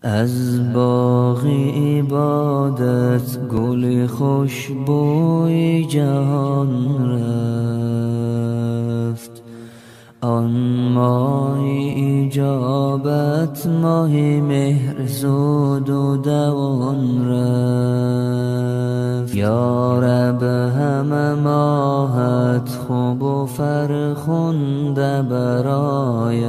از باغ عبادت گل خوشبوی جهان رفت. آن ماه اجابت ماه مهر زود و دوان رفت. یا رب همه ماهت خوب و فرخنده برایم،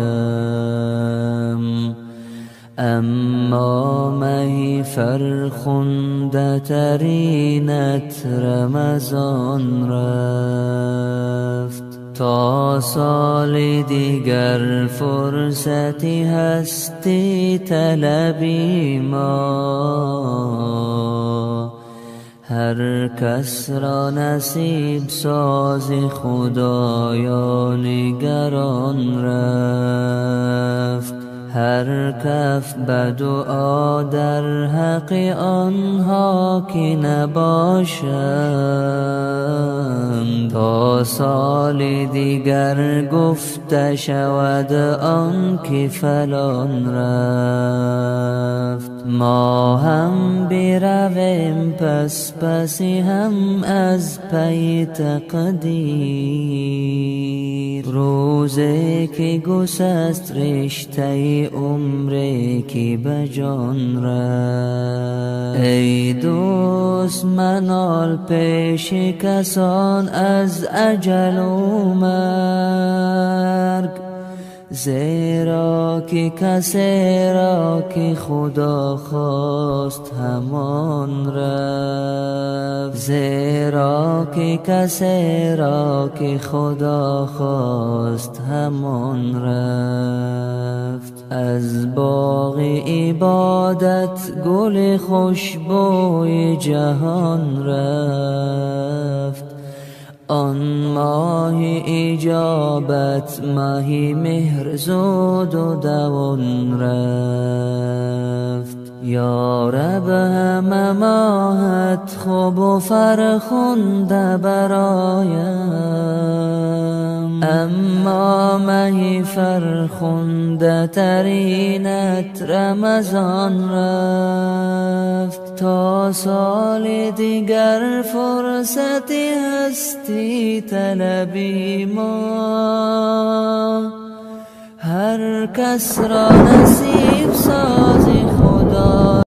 اما مهی فرخنده ترینت رمضان رفت. تا سال دیگر فرصتی هستی طلبی ما، هر کس را نصیب ساز خدایا نگران رفت. هر کف به دعا در حق آنها که نباشند، تا سال دیگر گفته شود آن که فلان رفت. ما هم برویم پس پسی هم از پی تقدیر، روزی که گسست رشته عمری که به جان رفت. ای دوست منال پیش کسان از اجل و مرگ، زیرا که کسی را که خدا خواست همان رفت. زیرا که کسی را که خدا خواست همان رفت. از باغ عبادت گل خوشبوی جهان رفت. آن ماه اجابت ماه مهر زود و دوان رفت. یا رب همه ماهت خوب و فرخنده برایم، اما مهی فرخنده ترینت رمضان رفت. تا سال دیگر فرصتی هستی طلبی ما، هر کس را نصیب ساز خدا.